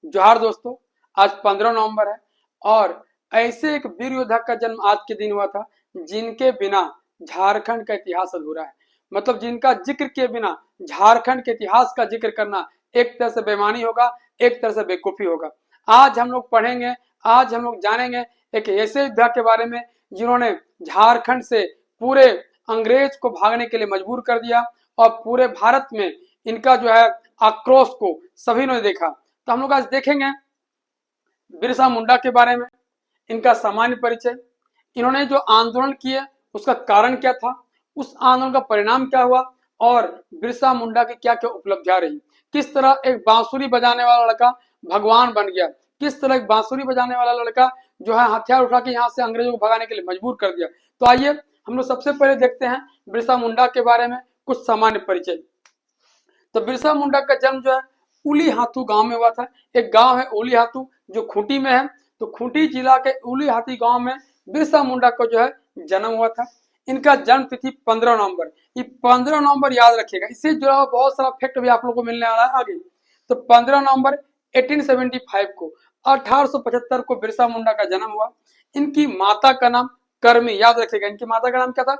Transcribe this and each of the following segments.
जोहार दोस्तों। आज 15 नवंबर है और ऐसे एक वीर योद्धा का जन्म आज के दिन हुआ था जिनके बिना झारखंड का इतिहास अधूरा है। मतलब जिनका जिक्र किए बिना झारखंड के इतिहास का जिक्र करना एक तरह से बेईमानी होगा, एक तरह से बेवकूफी होगा। आज हम लोग पढ़ेंगे, आज हम लोग जानेंगे एक ऐसे योद्धा के बारे में जिन्होंने झारखंड से पूरे अंग्रेज को भागने के लिए मजबूर कर दिया और पूरे भारत में इनका जो है आक्रोश को सभी ने देखा। तो हम लोग आज देखेंगे बिरसा मुंडा के बारे में, इनका सामान्य परिचय, इन्होंने जो आंदोलन किए उसका कारण क्या था, उस आंदोलन का परिणाम क्या हुआ और बिरसा मुंडा की क्या क्या उपलब्धियां रही, किस तरह एक बांसुरी बजाने वाला लड़का भगवान बन गया, किस तरह एक बांसुरी बजाने वाला लड़का जो है हथियार उठा के यहाँ से अंग्रेजों को भगाने के लिए मजबूर कर दिया। तो आइए हम लोग सबसे पहले देखते हैं बिरसा मुंडा के बारे में कुछ सामान्य परिचय। तो बिरसा मुंडा का जन्म जो है उली हाथू गांव में हुआ था। एक गांव है उली हाथू जो खूंटी में है। तो खूंटी जिला के उली हाथी गांव में बिरसा मुंडा को जो है जन्म हुआ था। इनका जन्म तिथि 15 नवंबर। ये 15 नवंबर याद रखिएगा, इससे जुड़ा हुआ बहुत सारा फैक्ट भी आप लोगों को मिलने वाला है आगे। तो 15 नवंबर 1875 को 1875 को बिरसा मुंडा का जन्म हुआ। इनकी माता का नाम कर्मी, याद रखिएगा, इनकी माता का नाम क्या था,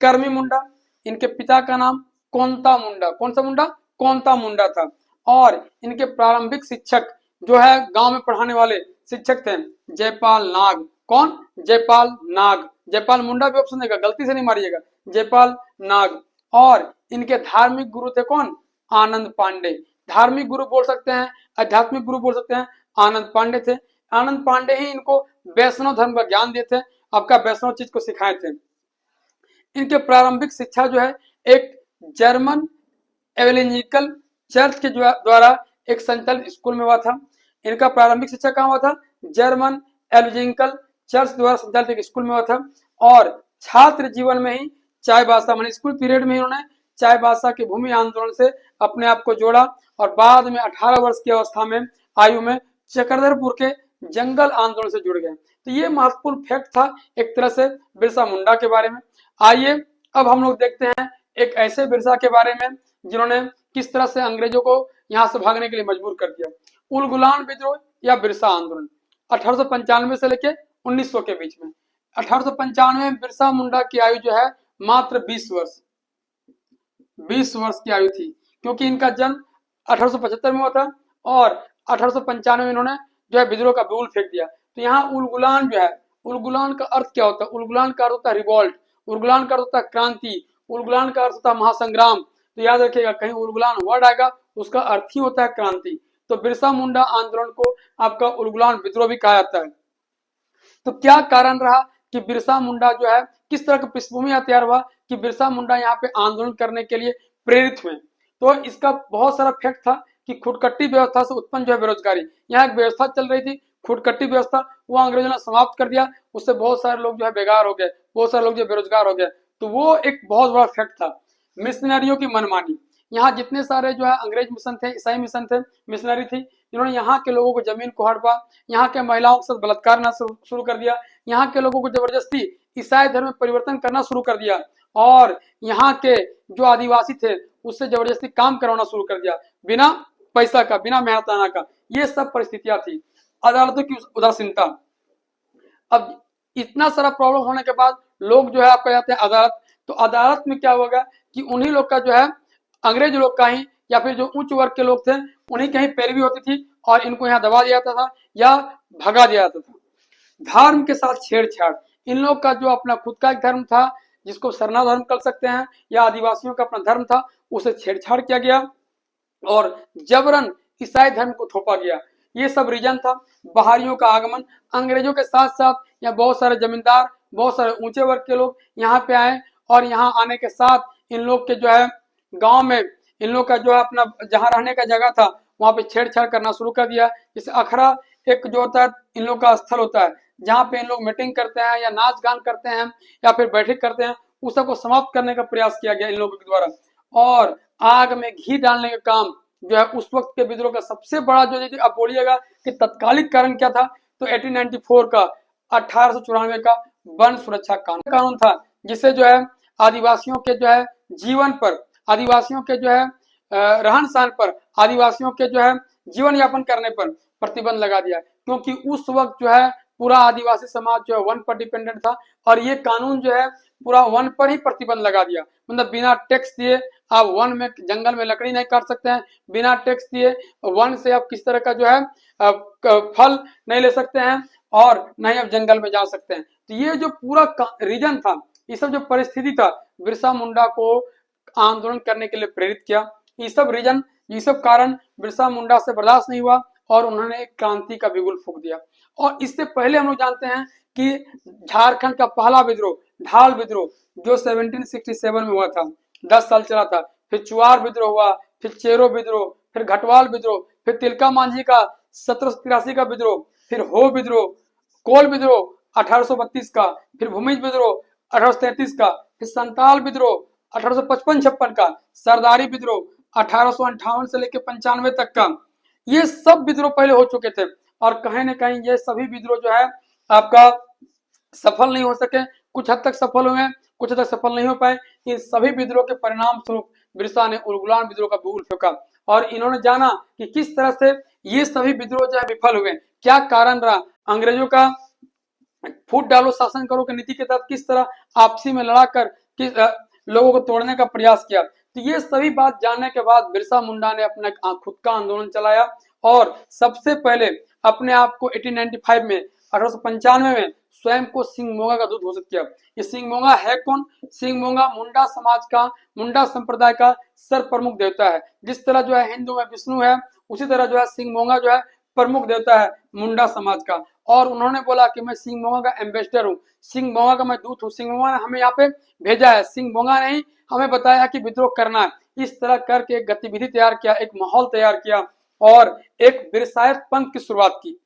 कर्मी मुंडा। इनके पिता का नाम कोंता मुंडा, कौन सा मुंडा, कोंता मुंडा था। और इनके प्रारंभिक शिक्षक जो है गांव में पढ़ाने वाले शिक्षक थे जयपाल नाग। कौन, जयपाल नाग। जयपाल मुंडा भी ऑप्शन देगा, गलती से नहीं मारिएगा, जयपाल नाग। और इनके धार्मिक गुरु थे कौन, आनंद पांडे। धार्मिक गुरु बोल सकते हैं, आध्यात्मिक गुरु बोल सकते हैं, आनंद पांडे थे। आनंद पांडे ही इनको वैष्णव धर्म का ज्ञान देते, आपका वैष्णव चीज को सिखाए थे। इनके प्रारंभिक शिक्षा जो है एक जर्मन एवेंजेलिकल चर्च के द्वारा एक संचालित स्कूल में हुआ था। इनका प्रारंभिक शिक्षा कहाँ हुआ था, जर्मन एवेंजेलिकल चर्च द्वारा संचालित एक स्कूल में हुआ था। और छात्र जीवन में ही चाय बासा माने स्कूल पीरियड में इन्होंने चाय बासा की भूमि आंदोलन से अपने आप को जोड़ा और बाद में 18 वर्ष की अवस्था में आयु में चक्रधरपुर के जंगल आंदोलन से जुड़ गए। तो ये महत्वपूर्ण फैक्ट था एक तरह से बिरसा मुंडा के बारे में। आइए अब हम लोग देखते हैं एक ऐसे बिरसा के बारे में जिन्होंने किस तरह से अंग्रेजों को यहाँ से भागने के लिए मजबूर कर दिया। उलगुलान विद्रोह या बिरसा आंदोलन 1895 से लेके 1900 के बीच में। 1895 में बिरसा मुंडा की आयु जो है मात्र 20 वर्ष की आयु थी, क्योंकि इनका जन्म 1875 में हुआ था और 1895 में इन्होंने जो है विद्रोह का बिगुल फेंक दिया। तो यहाँ उलगुलान जो है, उलगुलान का अर्थ क्या होता है, उलगुलान का अर्थ होता है रिवॉल्ट, उलगुलान का अर्थ होता है क्रांति, उलगुलान का अर्थ होता है महासंग्राम। तो याद रखिएगा, कहीं उलगुलान वर्ड आएगा उसका अर्थ ही होता है क्रांति। तो बिरसा मुंडा आंदोलन को आपका उलगुलान विद्रोह भी कहा जाता है। तो क्या कारण रहा कि बिरसा मुंडा जो है किस तरह का पृष्ठभूमि तैयार हुआ कि बिरसा मुंडा यहाँ पे आंदोलन करने के लिए प्रेरित हुए। तो इसका बहुत सारा फैक्ट था कि खुदकट्टी व्यवस्था से उत्पन्न जो है बेरोजगारी, यहाँ एक व्यवस्था चल रही थी खुदकट्टी व्यवस्था, वो अंग्रेजों ने समाप्त कर दिया, उससे बहुत सारे लोग जो है बेकार हो गए, बहुत सारे लोग जो बेरोजगार हो गए। तो वो एक बहुत बड़ा फैक्ट था। मिशनरियों की मनमानी, यहाँ जितने सारे जो है अंग्रेज मिशन थे, ईसाई मिशन थे, मिशनरी थी, इन्होंने यहाँ के लोगों को जमीन को हड़पा, यहाँ के महिलाओं के साथ बलात्कार करना शुरू कर दिया, यहाँ के लोगों को जबरदस्ती ईसाई धर्म में परिवर्तन करना शुरू कर दिया और यहाँ के जो आदिवासी थे उससे जबरदस्ती काम करवाना शुरू कर दिया बिना पैसा का, बिना मेहनताना का। ये सब परिस्थितियां थी। अदालतों की उदासीनता, अब इतना सारा प्रॉब्लम होने के बाद लोग जो है आपका जाते हैं अदालत। तो अदालत में क्या होगा कि उन्हीं लोग का जो है अंग्रेज लोग का ही या फिर जो उच्च वर्ग के लोग थे उन्हीं की पैरवी होती थी और इनको यहाँ दबा दिया जाता था या भगा दिया जाता था। धर्म के साथ छेड़छाड़, इन लोग का जो अपना खुद का एक धर्म था जिसको सरना धर्म कर सकते हैं या आदिवासियों का अपना धर्म था, उसे छेड़छाड़ किया गया और जबरन ईसाई धर्म को थोपा गया। ये सब रीजन था। बाहरियों का आगमन, अंग्रेजों के साथ साथ यहाँ बहुत सारे जमींदार, बहुत सारे ऊंचे वर्ग के लोग यहाँ पे आए और यहाँ आने के साथ इन लोग के जो है गांव में इन लोग का जो है अपना जहाँ रहने का जगह था वहां पे छेड़छाड़ करना शुरू कर दिया। जैसे अखड़ा एक जो होता है इन लोग का स्थल होता है जहाँ पे इन लोग मीटिंग करते हैं या नाच गान करते हैं या फिर बैठक करते हैं, उस सबको समाप्त करने का प्रयास किया गया इन लोगों के द्वारा। और आग में घी डालने का काम जो है उस वक्त के विद्रोह का सबसे बड़ा जो, यदि आप बोलिएगा कि तत्कालिक कारण क्या था, तो 1894 का 1894 का वन सुरक्षा कानून था, जिससे जो है आदिवासियों के जो है जीवन पर, आदिवासियों के जो है रहन सहन पर, आदिवासियों के जो है जीवन यापन करने पर प्रतिबंध लगा दिया, क्योंकि उस वक्त जो है पूरा आदिवासी समाज जो है वन पर डिपेंडेंट था और ये कानून जो है पूरा वन पर ही प्रतिबंध लगा दिया। मतलब बिना टैक्स दिए आप वन में जंगल में लकड़ी नहीं काट सकते हैं, बिना टैक्स दिए वन से आप किस तरह का जो है फल नहीं ले सकते हैं और न ही आप जंगल में जा सकते हैं। तो ये जो पूरा रीजन था, ये सब जो परिस्थिति था, बिरसा मुंडा को आंदोलन करने के लिए प्रेरित किया। ये सब रीजन, ये सब कारण बिरसा मुंडा से बर्दाश्त नहीं हुआ और उन्होंने क्रांति का बिगुल फूंक दिया। और इससे पहले हम लोग जानते हैं कि झारखंड का पहला विद्रोह ढाल विद्रोह जो 1767 में हुआ था, 10 साल चला था। फिर चुआर विद्रोह हुआ, फिर चेरो विद्रोह, फिर घटवाल विद्रोह, फिर तिलका मांझी का 1783 का विद्रोह, फिर हो विद्रोह, कोल विद्रोह 1832 का, फिर भूमिज विद्रोह 1833 का, फिर संताल विद्रोह 1855-56 का, सरदारी विद्रोह 1858 से लेकर 95 तक का। ये सब विद्रोह पहले हो चुके थे और कहीं ना कहीं ये सभी विद्रोह जो है आपका सफल नहीं हो सके। कुछ हद तक सफल हुए, कुछ हद तक सफल नहीं हो पाए। इन सभी विद्रोह के परिणाम स्वरूप बिरसा ने उलगुलान विद्रोह का बिगुल फूंका और इन्होंने जाना कि किस तरह से ये सभी विद्रोह जो है विफल हुए, क्या कारण रहा। अंग्रेजों का फूट डालो शासन करो की नीति के तहत किस तरह आपसी में लड़ाकर लोगों को तोड़ने का प्रयास किया। तो ये सभी बात जानने के बाद बिरसा मुंडा ने अपना खुद का आंदोलन चलाया और सबसे पहले अपने आप को 1895 में 1895 में स्वयं को सिंह मोंगा का दूत घोषित किया। ये सिंह मोंगा है कौन? सिंह मोंगा मुंडा समाज का, मुंडा संप्रदाय का सर प्रमुख देवता है। जिस तरह जो है हिंदू में विष्णु है, उसी तरह जो है सिंह मोंगा जो है प्रमुख देवता है मुंडा समाज का। और उन्होंने बोला कि मैं सिंह मोंगा का एम्बेसडर हूँ, सिंह मोंगा का मैं दूत हूँ, सिंह मोंगा ने हमें यहाँ पे भेजा है, सिंह मोंगा ने ही हमें बताया कि विद्रोह करना है। इस तरह करके एक गतिविधि तैयार किया, एक माहौल तैयार किया और एक बिरसायत पंथ की शुरुआत की।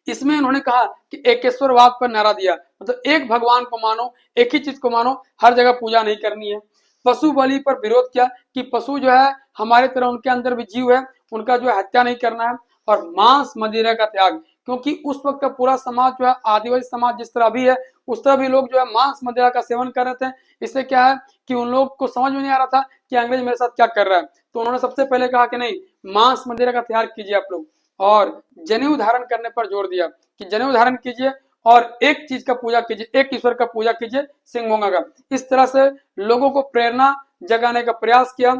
इसमें उन्होंने कहा कि एकेश्वरवाद पर नारा दिया, मतलब एक भगवान को मानो, एक ही चीज को मानो, हर जगह पूजा नहीं करनी है। पशु बलि पर विरोध किया कि पशु जो है हमारे तरह उनके अंदर भी जीव है, उनका जो है हत्या नहीं करना है। और मांस मदिरा का त्याग, क्योंकि उस वक्त का पूरा समाज जो है आदिवासी समाज जिस तरह अभी है उस तरह भी लोग जो है मांस मदिरा का सेवन कर रहे थे। इससे क्या है कि उन लोग को समझ में नहीं आ रहा था कि अंग्रेज मेरे साथ क्या कर रहा है। तो उन्होंने सबसे पहले कहा कि नहीं, मांस मदिरा का त्याग कीजिए आप लोग, और जनेऊ धारण करने पर जोर दिया कि जनेऊ धारण कीजिए और एक चीज का पूजा कीजिए, एक ईश्वर का पूजा कीजिए, सिंह मोंगा का। इस तरह से लोगों को प्रेरणा जगाने का प्रयास किया।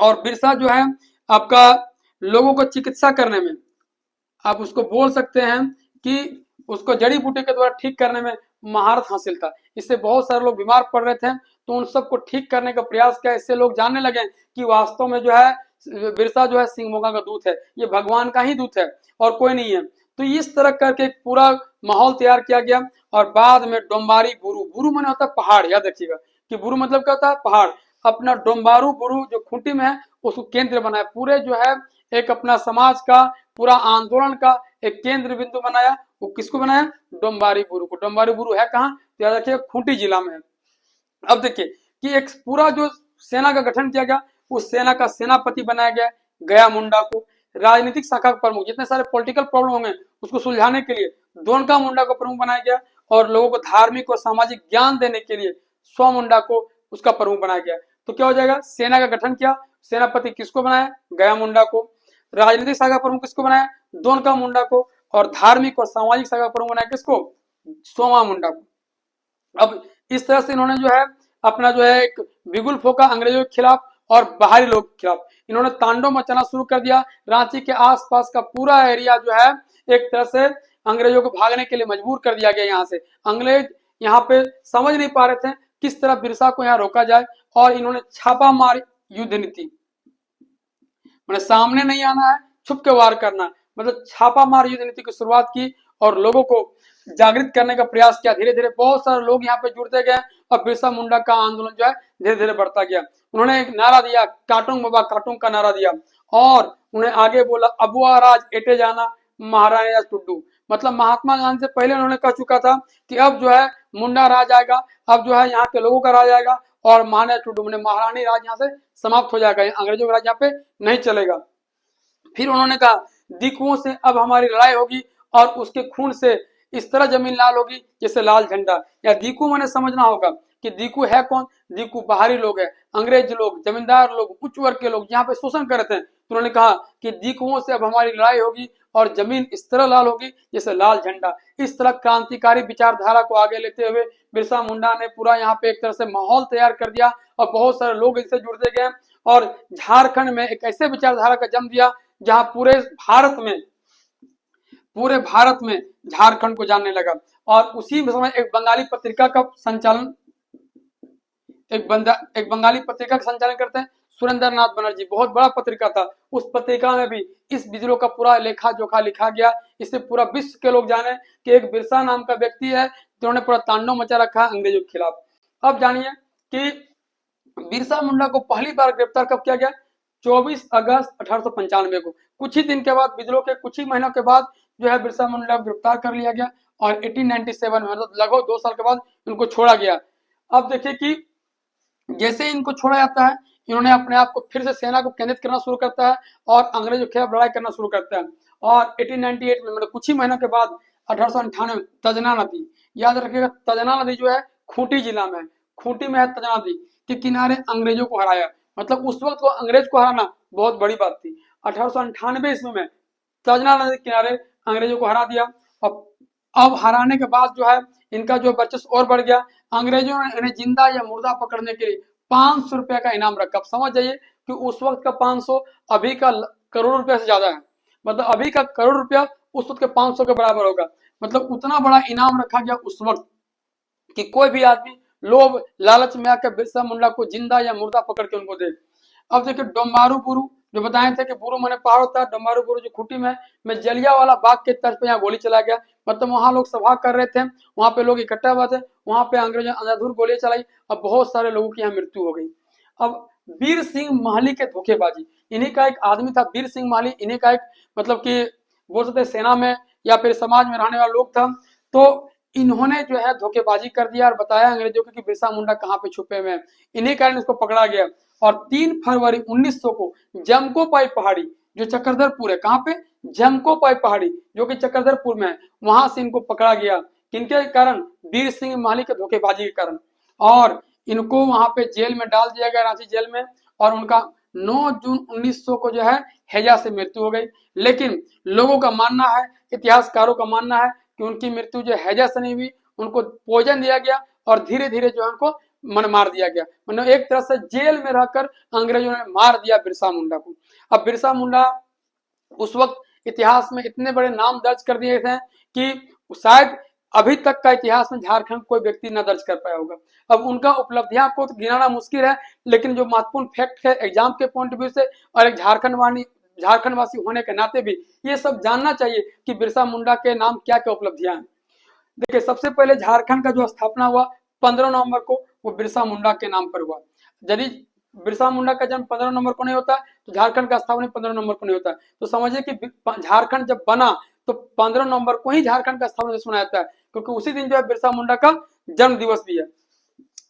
और बिरसा जो है आपका लोगों को चिकित्सा करने में, आप उसको बोल सकते हैं कि उसको जड़ी बूटी के द्वारा ठीक करने में महारत हासिल था। इससे बहुत सारे लोग बीमार पड़ रहे थे तो उन सबको ठीक करने का प्रयास किया। इससे लोग जानने लगे कि वास्तव में जो है बिरसा जो है सिंह मोंगा का दूत है, ये भगवान का ही दूत है और कोई नहीं है। तो इस तरह करके एक पूरा माहौल तैयार किया गया। और बाद में डोम्बारी बुरु, बुरु माने होता है पहाड़, याद रखिएगा कि बुरु मतलब क्या होता है, पहाड़। अपना डोम्बारू बुरु जो खूंटी में है उसको केंद्र बनाया, पूरे जो है एक अपना समाज का पूरा आंदोलन का एक केंद्र बिंदु बनाया। वो किसको बनाया? डोम्बारी बुरु को। डोम्बारी बुरु है कहाँ? तो याद रखिएगा खूंटी जिला में है। अब देखिए कि एक पूरा जो सेना का गठन किया गया, उस सेना का सेनापति बनाया गया गया मुंडा को। राजनीतिक शाखा का प्रमुख, जितने सारे पॉलिटिकल प्रॉब्लम होंगे उसको सुलझाने के लिए दोनका मुंडा को प्रमुख बनाया गया। और लोगों को धार्मिक और सामाजिक ज्ञान देने के लिए स्व मुंडा को उसका प्रमुख बनाया गया। तो क्या हो जाएगा? सेना का गठन किया, सेनापति किसको बनाया? गया मुंडा को। राजनीतिक शाखा प्रमुख किसको बनाया? दोनका मुंडा को। और धार्मिक और सामाजिक शाखा प्रमुख बनाया किसको? सोमा मुंडा को। अब इस तरह से इन्होंने जो है अपना जो है एक बिगुल फूंका अंग्रेजों के खिलाफ और बाहरी लोग के खिलाफ। इन्होंने तांडव मचाना शुरू कर दिया। रांची के आसपास का पूरा एरिया जो है एक तरह से अंग्रेजों को भागने के लिए मजबूर कर दिया गया। यहाँ से अंग्रेज यहाँ पे समझ नहीं पा रहे थे किस तरह बिरसा को यहाँ रोका जाए, और इन्होंने छापामार युद्ध नीति, मतलब सामने नहीं आना है, छुप के वार करना, मतलब छापामार युद्ध नीति की शुरुआत की और लोगों को जागृत करने का प्रयास किया। धीरे धीरे बहुत सारे लोग यहाँ पे जुड़ते गए और बिरसा मुंडा का आंदोलन जो है धीरे धीरे बढ़ता गया। उन्होंने एक नारा दिया, काटूंग बाबा काटूंग का नारा दिया, और उन्हें आगे बोला अबुआ राज एटे जाना महाराणा टुड्डू। मतलब महात्मा गांधी से पहले उन्होंने कह चुका था कि अब जो है मुंडा राज आएगा, अब जो है यहाँ के लोगों का राज आएगा और महाराणा टुड्डू मैंने महारानी राज यहाँ से समाप्त हो जाएगा, अंग्रेजों का राज यहाँ पे नहीं चलेगा। फिर उन्होंने कहा दिकुओं से अब हमारी लड़ाई होगी और उसके खून से इस तरह जमीन लाल होगी जैसे लाल झंडा। या दिकू मैंने समझना होगा, कि दीकू है कौन, दीकू बाहरी लोग है, अंग्रेज लोग, जमींदार लोग, उच्च वर्ग के लोग यहाँ पे शोषण कर रहे थे। तो उन्होंने कहा कि दीकुओं से अब हमारी लड़ाई होगी और जमीन इस तरह लाल होगी जैसे लाल झंडा। इस तरह क्रांतिकारी विचारधारा को आगे लेते हुए बिरसा मुंडा ने पूरा यहाँ पे एक तरह से माहौल तैयार कर दिया और बहुत सारे लोग इससे जुड़ते गए और झारखंड में एक ऐसे विचारधारा का जन्म दिया जहां पूरे भारत में झारखंड को जानने लगा। और उसी समय एक बंगाली पत्रिका का संचालन करते हैं सुरेंद्र नाथ बनर्जी, बहुत बड़ा पत्रिका था। उस पत्रिका में भी इस विद्रोह का पूरा लेखा जोखा लिखा गया। इससे पूरा विश्व के लोग जाने कि एक बिरसा नाम का व्यक्ति है जिन्होंने पूरा तांडव मचा रखा है अंग्रेजों के खिलाफ। अब जानिए कि बिरसा मुंडा को पहली बार गिरफ्तार कब किया गया, 24 अगस्त 1895 को। कुछ ही दिन के बाद, विद्रोह के कुछ ही महीनों के बाद जो है बिरसा मुंडा को गिरफ्तार कर लिया गया और 1897 में मतलब लगभग 2 साल के बाद उनको छोड़ा गया। अब देखिए कि जैसे इनको छोड़ा जाता है, इन्होंने अपने आप को फिर से सेना को केंद्रित करना शुरू करता है और अंग्रेजों के खिलाफ लड़ाई करना शुरू करता है। और 1898 में मतलब कुछ ही महीनों के बाद 1898 तजना नदी, याद रखिएगा तजना नदी जो है खूंटी जिला में है, खूंटी में है तजना नदी के किनारे अंग्रेजों को हराया। मतलब उस वक्त को अंग्रेज को हराना बहुत बड़ी बात थी। 1898 ईस्वी में तजना नदी के किनारे अंग्रेजों को हरा दिया। अब हराने के बाद जो है इनका जो वर्चस्व और बढ़ गया। अंग्रेजों ने इन्हें जिंदा या मुर्दा पकड़ने के लिए 500 रुपए का इनाम रखा। अब समझ जाइए कि उस वक्त का 500 अभी का करोड़ रुपया से ज्यादा है। मतलब अभी का करोड़ रुपया उस वक्त के 500 के बराबर होगा। मतलब उतना बड़ा इनाम रखा गया उस वक्त कि कोई भी आदमी लोभ लालच में आकर बिरसा मुंडा को जिंदा या मुर्दा पकड़ के उनको दे। अब देखिए डोम्बारू बुरु जो बताए थे कि बुरु माने पहाड़ होता है, डोम्बारू बुरु जो खूंटी में जलियांवाला बाग के तर्ज पे यहाँ गोली चला गया। मतलब वहां लोग सभा कर रहे थे, वहां पे लोग इकट्ठा हुआ थे, वहां पे अंग्रेजों ने अंधाधुंध गोलियां चलाई और बहुत सारे लोगों की यहाँ मृत्यु हो गई। अब वीर सिंह महली के धोखेबाजी, इन्हीं का एक आदमी था वीर सिंह महली, इन्हीं का एक मतलब कि बोल सकते सेना में या फिर समाज में रहने वाला लोग था। तो इन्होंने जो है धोखेबाजी कर दिया और बताया अंग्रेजों को कि बिरसा मुंडा कहाँ पे छुपे हुए हैं। इन्हीं कारण इसको पकड़ा गया और 3 फरवरी 1900 को जमकोपाई पहाड़ी जो चक्रधरपुर है, कहाँ पे, जमकोपाई पहाड़ी जो कि चक्रधरपुर में है, वहां से इनको पकड़ा गया। किनके कारण, वीर सिंह महली के धोखेबाजी के कारण। और इनको वहां पे जेल में डाल दिया गया, रांची जेल में। और उनका 9 जून 1900 को जो है हैजा से मृत्यु हो गई। लेकिन लोगों का मानना है, इतिहासकारों का मानना है कि उनकी मृत्यु जो हैजा से नहीं हुई, उनको पॉइजन दिया गया और धीरे धीरे जो है उनको मन मार दिया गया। मतलब एक तरह से जेल में रहकर अंग्रेजों ने मार दिया बिरसा मुंडा को। अब बिरसा मुंडा उस वक्त इतिहास में इतने बड़े नाम दर्ज कर दिए थे कि शायद अभी तक का इतिहास में झारखंड कोई व्यक्ति न दर्ज कर पाया होगा। अब उनका उपलब्धियां को तो गिनाना मुश्किल है, लेकिन जो महत्वपूर्ण फैक्ट है एग्जाम के पॉइंट ऑफ व्यू से और एक झारखंडवासी होने के नाते भी ये सब जानना चाहिए कि बिरसा मुंडा के नाम क्या क्या उपलब्धियां हैं। देखिए सबसे पहले झारखंड का जो स्थापना हुआ 15 नवंबर को, वो बिरसा मुंडा के नाम पर हुआ। यदि बिरसा मुंडा का जन्म 15 नवंबर को नहीं होता तो झारखंड का स्थापना 15 नवंबर को नहीं होता। तो समझिए कि झारखंड जब बना तो 15 नवंबर को ही झारखंड का स्थापना दिवस मनाया जाता है, क्योंकि उसी दिन जो है बिरसा मुंडा का जन्म दिवस भी है।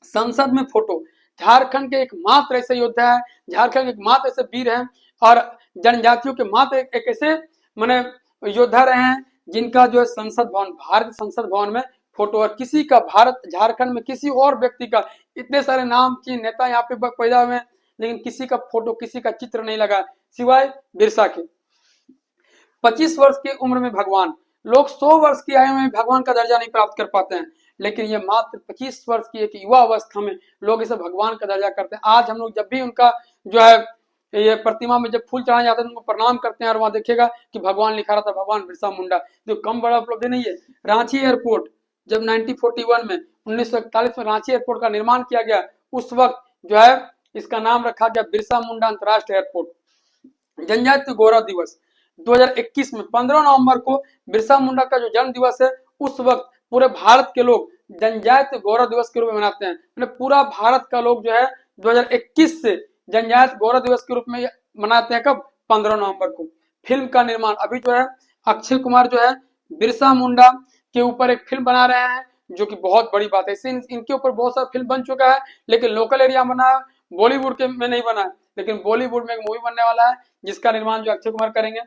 संसद में फोटो, झारखंड के एकमात्र ऐसे योद्धा है, झारखंड के एकमात्र ऐसे वीर हैं और जनजातियों के मात्र एक ऐसे माने योद्धा रहे हैं जिनका जो है संसद भवन, भारत संसद भवन में फोटो। और किसी का भारत झारखंड में किसी और व्यक्ति का, इतने सारे नाम की नेता यहाँ पे पैदा हुए हैं, लेकिन किसी का फोटो, किसी का चित्र नहीं लगा सिवाय बिरसा के। 25 वर्ष की उम्र में भगवान, लोग 100 वर्ष की आयु में भगवान का दर्जा नहीं प्राप्त कर पाते हैं, लेकिन ये मात्र 25 वर्ष की एक युवा अवस्था में लोग इसे भगवान का दर्जा करते हैं। आज हम लोग जब भी उनका जो है ये प्रतिमा में जब फूल चढ़ाए जाते हैं उनको प्रणाम करते हैं और वहां देखिएगा कि भगवान लिखा रहता है, भगवान बिरसा मुंडा, जो कम बड़ा उपलब्धि नहीं है। रांची एयरपोर्ट जब 1941 में 1941 में रांची एयरपोर्ट का निर्माण किया गया, उस वक्त जो है इसका नाम रखा गया बिरसा मुंडा अंतर्राष्ट्रीय एयरपोर्ट। जनजातीय गौरव दिवस 2021 में 15 नवंबर को बिरसा मुंडा का जो जन्म दिवस है, उस वक्त पूरे भारत के लोग जनजातीय गौरव दिवस के रूप में मनाते हैं। पूरा भारत का लोग जो है 2021 से जनजातीय गौरव दिवस के रूप में मनाते हैं। कब? 15 नवंबर को। फिल्म का निर्माण अभी जो है अक्षय कुमार जो है बिरसा मुंडा के ऊपर एक फिल्म बना रहे हैं, जो कि बहुत बड़ी बात है। इनके ऊपर बहुत सारा फिल्म बन चुका है, लेकिन लोकल एरिया बना है, बॉलीवुड के में नहीं बना है। लेकिन बॉलीवुड में एक मूवी बनने वाला है जिसका निर्माण जो अक्षय कुमार करेंगे।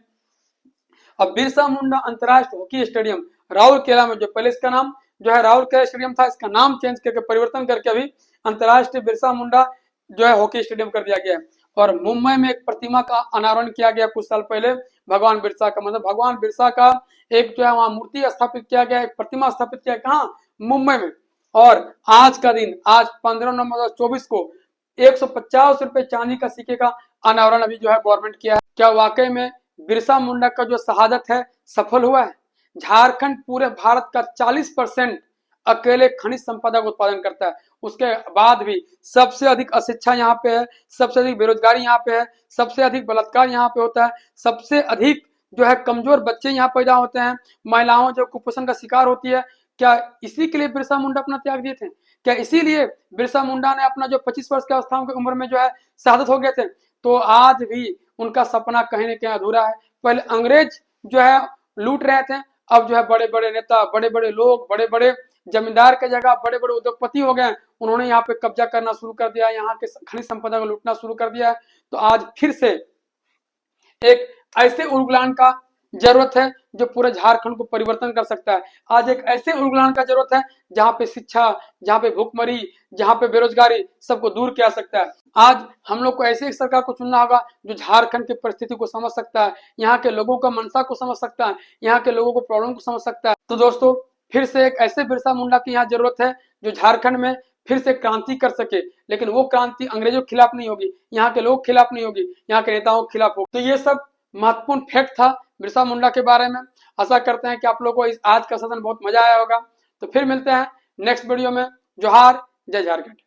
अब बिरसा मुंडा अंतर्राष्ट्रीय हॉकी स्टेडियम राउरकेला में, जो पहले इसका नाम जो है राउरकेला स्टेडियम था, इसका नाम चेंज करके परिवर्तन करके अभी अंतर्राष्ट्रीय बिरसा मुंडा जो है हॉकी स्टेडियम कर दिया गया है। और मुंबई में एक प्रतिमा का अनावरण किया गया कुछ साल पहले, भगवान बिरसा का, मतलब भगवान बिरसा का एक जो है वहां मूर्ति स्थापित किया गया, एक प्रतिमा स्थापित किया, कहाँ, मुंबई में। और आज का दिन, आज 15 नवंबर 2024 को 150 रुपए चांदी का सिक्के का अनावरण अभी जो है गवर्नमेंट किया है। क्या वाकई में बिरसा मुंडा का जो शहादत है सफल हुआ है? झारखंड पूरे भारत का 40% अकेले खनिज संपदा का उत्पादन करता है, उसके बाद भी सबसे अधिक अशिक्षा यहाँ पे है, सबसे अधिक बेरोजगारी यहाँ पे है, सबसे अधिक बलात्कार यहाँ पे होता है, सबसे अधिक जो है कमजोर बच्चे यहाँ पैदा होते हैं, महिलाओं जो कुपोषण का शिकार होती है। क्या इसी के लिए बिरसा मुंडा अपना त्याग दिए थे? क्या इसीलिए बिरसा मुंडा ने अपना जो 25 वर्ष की अवस्था की उम्र में जो है शहादत हो गए थे? तो आज भी उनका सपना कहीं ना कहीं अधूरा है। पहले अंग्रेज जो है लूट रहे थे, अब जो है बड़े बड़े नेता, बड़े बड़े लोग, बड़े बड़े जमींदार के जगह बड़े बड़े उद्योगपति हो गए, उन्होंने यहाँ पे कब्जा करना शुरू कर दिया, यहाँ के खनिज संपदा को लूटना शुरू कर दिया है। तो आज फिर से एक ऐसे उर्गुलान का जरूरत है जो पूरे झारखंड को परिवर्तन कर सकता है। आज एक ऐसे उर्गुलान का जरूरत है जहाँ पे शिक्षा, जहाँ पे भूखमरी, जहाँ पे बेरोजगारी, सबको दूर किया सकता है। आज हम लोग को ऐसी एक सरकार को चुनना होगा जो झारखंड की परिस्थिति को समझ सकता है, यहाँ के लोगों का मनसा को समझ सकता है, यहाँ के लोगों को प्रॉब्लम को समझ सकता है। तो दोस्तों, फिर से एक ऐसे बिरसा मुंडा की यहाँ जरूरत है जो झारखंड में फिर से क्रांति कर सके, लेकिन वो क्रांति अंग्रेजों के खिलाफ नहीं होगी, यहाँ के लोग खिलाफ नहीं होगी, यहाँ के नेताओं के खिलाफ होगी। तो ये सब महत्वपूर्ण फैक्ट था बिरसा मुंडा के बारे में। आशा करते हैं कि आप लोगों को इस आज का सेशन बहुत मजा आया होगा। तो फिर मिलते हैं नेक्स्ट वीडियो में। जोहार, जय झारखंड।